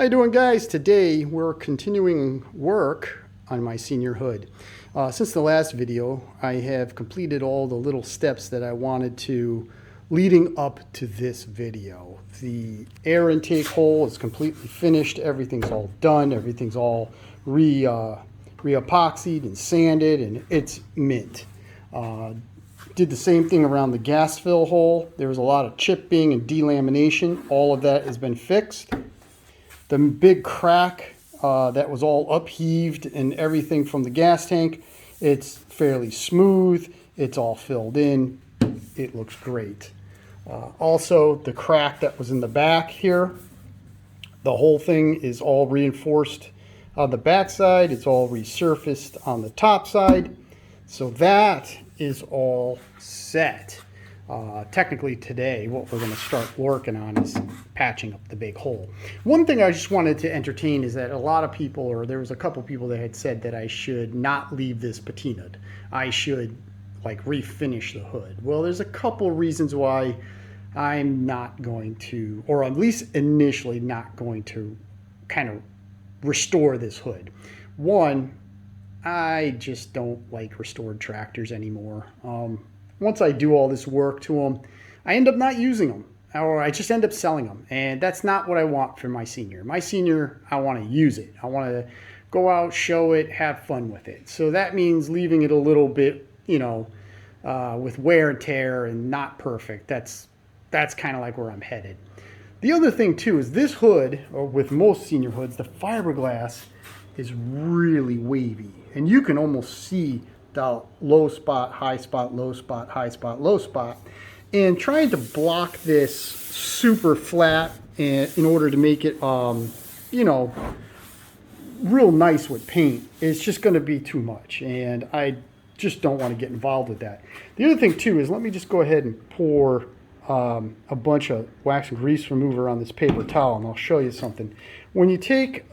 How you doing, guys? Today we're continuing work on my senior hood. Since the last video, I have completed all the little steps that I wanted to leading up to this video. The air intake hole is completely finished. Everything's all done. Everything's all re-epoxied and sanded, and it's mint. Did the same thing around the gas fill hole. There was a lot of chipping and delamination. All of that has been fixed. The big crack that was all upheaved and everything from the gas tank, it's fairly smooth. It's all filled in. It looks great. Also, the crack that was in the back here, the whole thing is all reinforced on the back side. It's all resurfaced on the top side. So that is all set. Technically today, what we're going to start working on is patching up the big hole. One thing I just wanted to entertain is that a lot of people, or there was a couple people that had said that I should not leave this patinaed. I should like refinish the hood. Well, there's a couple reasons why I'm not going to, or at least initially not going to kind of restore this hood. One, I just don't like restored tractors anymore. Once I do all this work to them, I end up not using them, or I just end up selling them. And that's not what I want for my senior. My senior, I want to use it. I want to go out, show it, have fun with it. So that means leaving it a little bit, with wear and tear and not perfect. That's kind of like where I'm headed. The other thing too is this hood, or with most senior hoods, the fiberglass is really wavy. And you can almost see the low spot, high spot, low spot, high spot, low spot. And trying to block this super flat in order to make it, real nice with paint, is just going to be too much. And I just don't want to get involved with that. The other thing too is, let me just go ahead and pour a bunch of wax and grease remover on this paper towel, and I'll show you something. When you take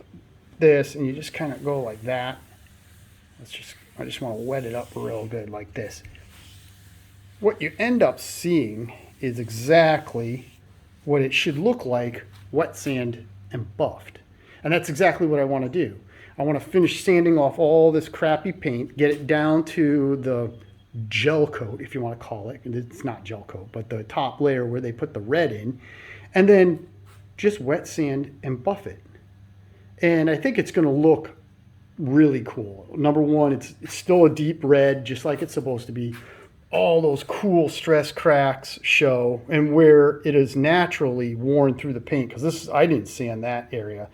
this and you just kind of go like that, I just want to wet it up real good like this. What you end up seeing is exactly what it should look like, wet sand and buffed. And that's exactly what I want to do. I want to finish sanding off all this crappy paint, get it down to the gel coat, if you want to call it. It's not gel coat, but the top layer where they put the red in, and then just wet sand and buff it. And I think it's going to look really cool. Number one, it's still a deep red, just like it's supposed to be. All those cool stress cracks show, and where it is naturally worn through the paint, because I didn't sand that area.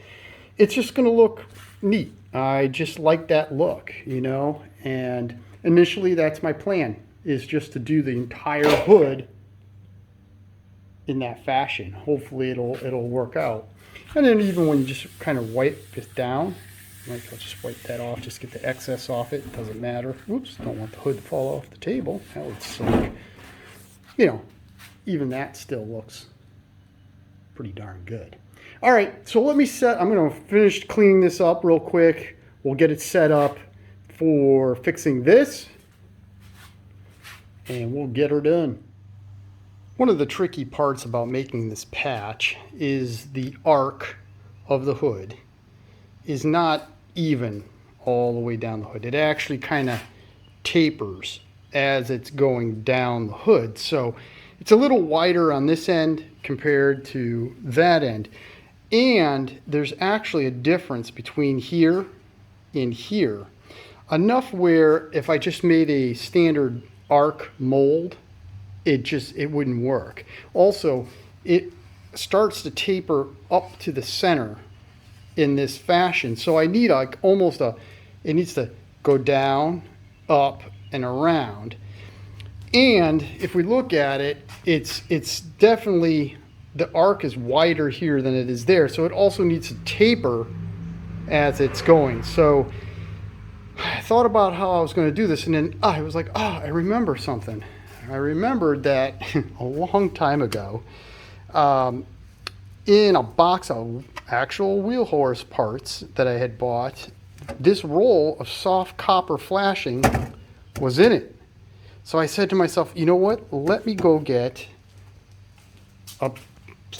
It's just going to look neat. I just like that look, and initially that's my plan, is just to do the entire hood in that fashion. Hopefully it'll work out. And then even when you just kind of wipe this down, I'll just wipe that off, just get the excess off it. Doesn't matter. Whoops, don't want the hood to fall off the table. That would suck. Even that still looks pretty darn good. All right, so I'm going to finish cleaning this up real quick. We'll get it set up for fixing this, and we'll get her done. One of the tricky parts about making this patch is the arc of the hood is not even all the way down the hood. It actually kind of tapers as it's going down the hood. So it's a little wider on this end compared to that end. And there's actually a difference between here and here. Enough where if I just made a standard arc mold, it wouldn't work. Also, it starts to taper up to the center in this fashion. So I need it needs to go down, up, and around. And if we look at it, it's definitely, the arc is wider here than it is there. So it also needs to taper as it's going. So I thought about how I was going to do this, and then I was like, I remember something. I remembered that a long time ago, in a box of actual wheel horse parts that I had bought, this roll of soft copper flashing was in it. So I said to myself, you know what? Let me go get a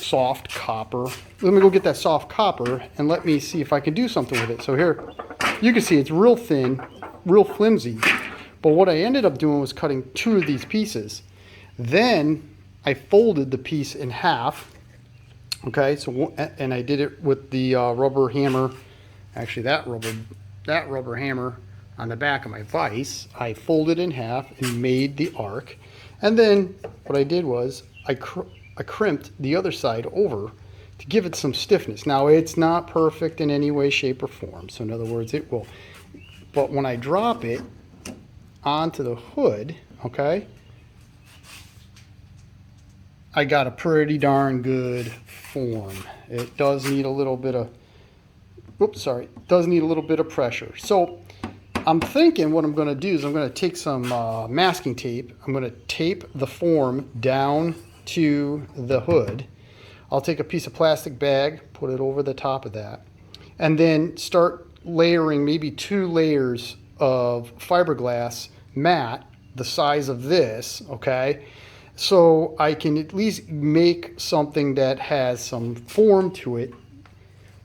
soft copper. Let me go get that soft copper and let me see if I can do something with it. So here, you can see it's real thin, real flimsy. But what I ended up doing was cutting 2 of these pieces. Then I folded the piece in half. Okay, so and I did it with the rubber hammer. Actually, that rubber hammer on the back of my vise. I folded in half and made the arc. And then what I did was I crimped the other side over to give it some stiffness. Now, it's not perfect in any way, shape, or form. So in other words, it will. But when I drop it onto the hood, okay, I got a pretty darn good form. It does need a little bit of, it does need a little bit of pressure. So I'm thinking what I'm going to do is I'm going to take some masking tape. I'm going to tape the form down to the hood. I'll take a piece of plastic bag, put it over the top of that, and then start layering maybe 2 layers of fiberglass mat the size of this, okay? So I can at least make something that has some form to it.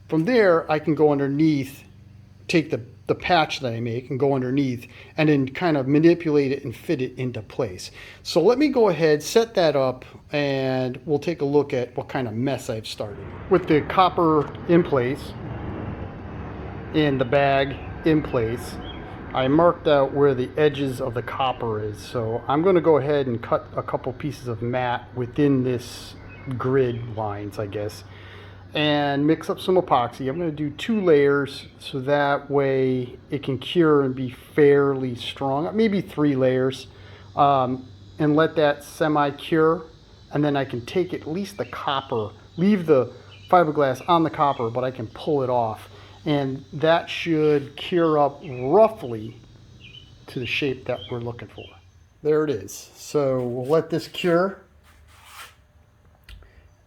From there, I can go underneath, take the patch that I make and go underneath and then kind of manipulate it and fit it into place. So let me go ahead, set that up, and we'll take a look at what kind of mess I've started. With the copper in place and the bag in place, I marked out where the edges of the copper is. So I'm going to go ahead and cut a couple pieces of mat within this grid lines, I guess, and mix up some epoxy. I'm going to do 2 layers so that way it can cure and be fairly strong, maybe 3 layers, and let that semi-cure, and then I can take at least the copper, leave the fiberglass on the copper, but I can pull it off, and that should cure up roughly to the shape that we're looking for. There it is. So we'll let this cure,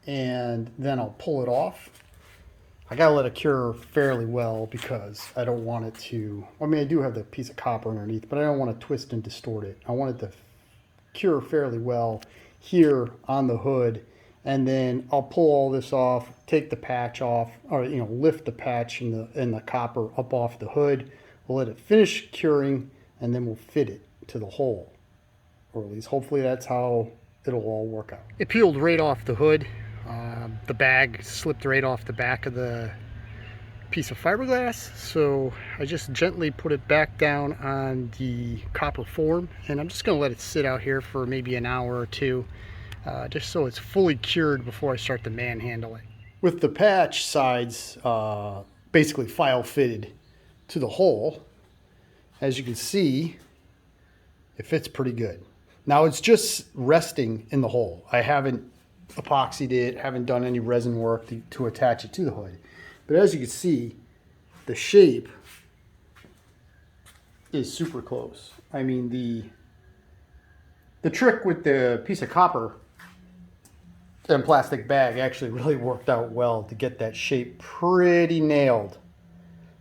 and then I'll pull it off. I gotta let it cure fairly well because I don't want it to, I mean, I do have the piece of copper underneath, but I don't want to twist and distort it. I want it to cure fairly well here on the hood, and then I'll pull all this off, take the patch off, or lift the patch and the copper up off the hood. We'll let it finish curing, and then we'll fit it to the hole, or at least hopefully that's how it'll all work out. It peeled right off the hood. The bag slipped right off the back of the piece of fiberglass, so I just gently put it back down on the copper form, and I'm just going to let it sit out here for maybe an hour or 2, just so it's fully cured before I start to manhandle it. With the patch sides basically file fitted to the hole, as you can see, it fits pretty good. Now it's just resting in the hole. I haven't epoxied it, haven't done any resin work to attach it to the hood. But as you can see, the shape is super close. I mean, the trick with the piece of copper and plastic bag actually really worked out well to get that shape pretty nailed.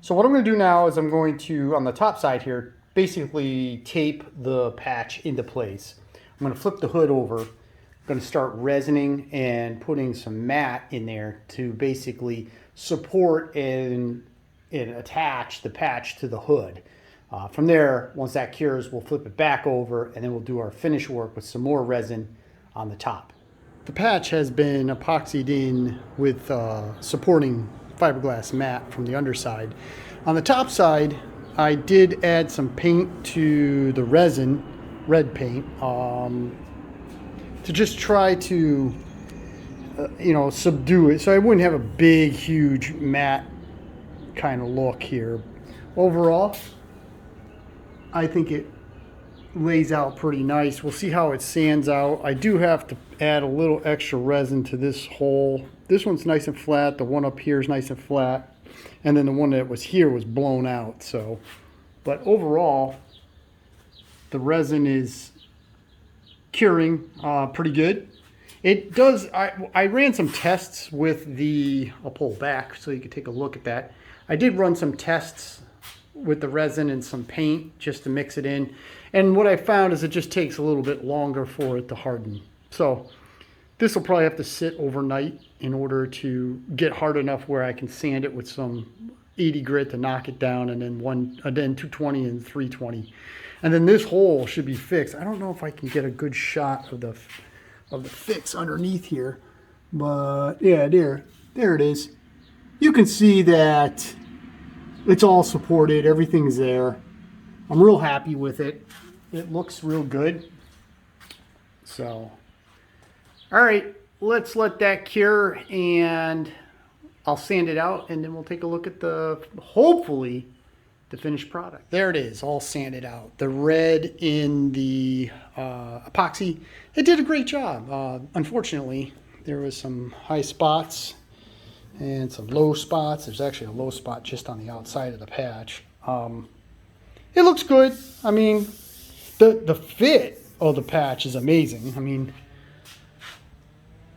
So what I'm going to do now is I'm going to, on the top side here, basically tape the patch into place. I'm going to flip the hood over. I'm going to start resining and putting some mat in there to basically support and attach the patch to the hood. From there, once that cures, we'll flip it back over, and then we'll do our finish work with some more resin on the top. The patch has been epoxied in with supporting fiberglass mat from the underside. On the top side, I did add some paint to the resin, red paint, to just try to subdue it so I wouldn't have a big huge matte kind of look here. Overall, I think it lays out pretty nice. We'll see how it sands out. I do have to add a little extra resin to this hole. This one's nice and flat, the one up here is nice and flat, and then the one that was here was blown out. So, but overall, the resin is curing pretty good. It does, I ran some tests with the, I'll pull back so you can take a look at that. I did run some tests with the resin and some paint just to mix it in. And what I found is it just takes a little bit longer for it to harden. So This will probably have to sit overnight in order to get hard enough where I can sand it with some 80 grit to knock it down, and then 220 and 320. And then this hole should be fixed. I don't know if I can get a good shot of the fix underneath here, but yeah, there it is. You can see that it's all supported, everything's there. I'm real happy with it. It looks real good. So, all right, let's let that cure, and I'll sand it out, and then we'll take a look at hopefully, the finished product. There it is, all sanded out. The red in the epoxy, it did a great job. Unfortunately, there was some high spots and some low spots. There's actually a low spot just on the outside of the patch. It looks good. I mean, the fit of the patch is amazing. I mean,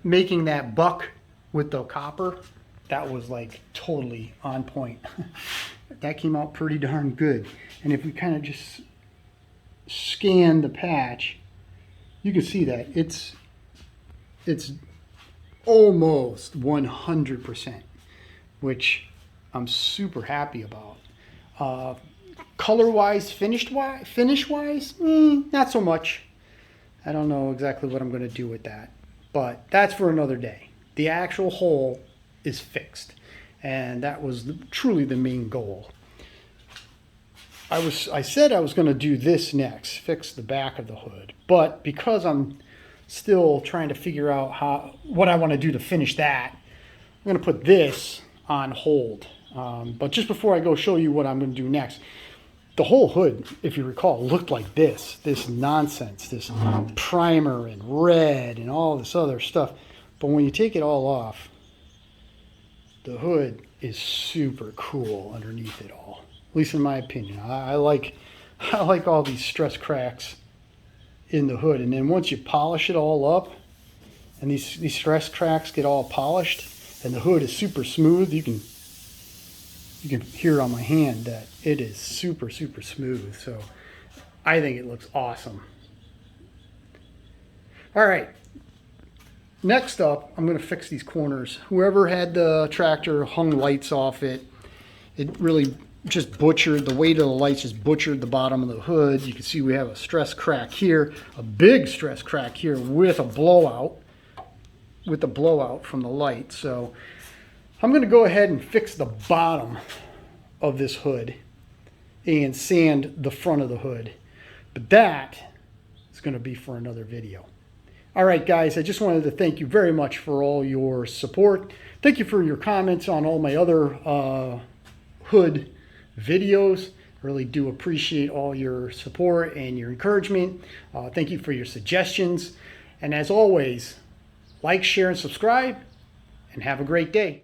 making that buck with the copper, that was like totally on point. That came out pretty darn good. And if we kind of just scan the patch, you can see that it's almost 100%, which I'm super happy about. Color-wise, finish-wise, not so much. I don't know exactly what I'm going to do with that, but that's for another day. The actual hole is fixed, and that was truly the main goal. I said I was going to do this next, fix the back of the hood, but because I'm still trying to figure out what I want to do to finish that, I'm going to put this on hold. But just before I go show you what I'm going to do next, the whole hood, if you recall, looked like this nonsense, this primer and red and all this other stuff. But when you take it all off, the hood is super cool underneath it all, at least in my opinion. I like all these stress cracks in the hood, and then once you polish it all up and these stress cracks get all polished and the hood is super smooth, you can hear on my hand that it is super smooth. So I think it looks awesome. All right, next up, I'm going to fix these corners. Whoever had the tractor hung lights off it, it really just butchered, the weight of the lights just butchered the bottom of the hood. You can see we have a stress crack here, a big stress crack here with a blowout, from the light. So I'm going to go ahead and fix the bottom of this hood and sand the front of the hood. But that is going to be for another video. All right, guys, I just wanted to thank you very much for all your support. Thank you for your comments on all my other hood videos. I really do appreciate all your support and your encouragement. Thank you for your suggestions. And as always, like, share, and subscribe, and have a great day.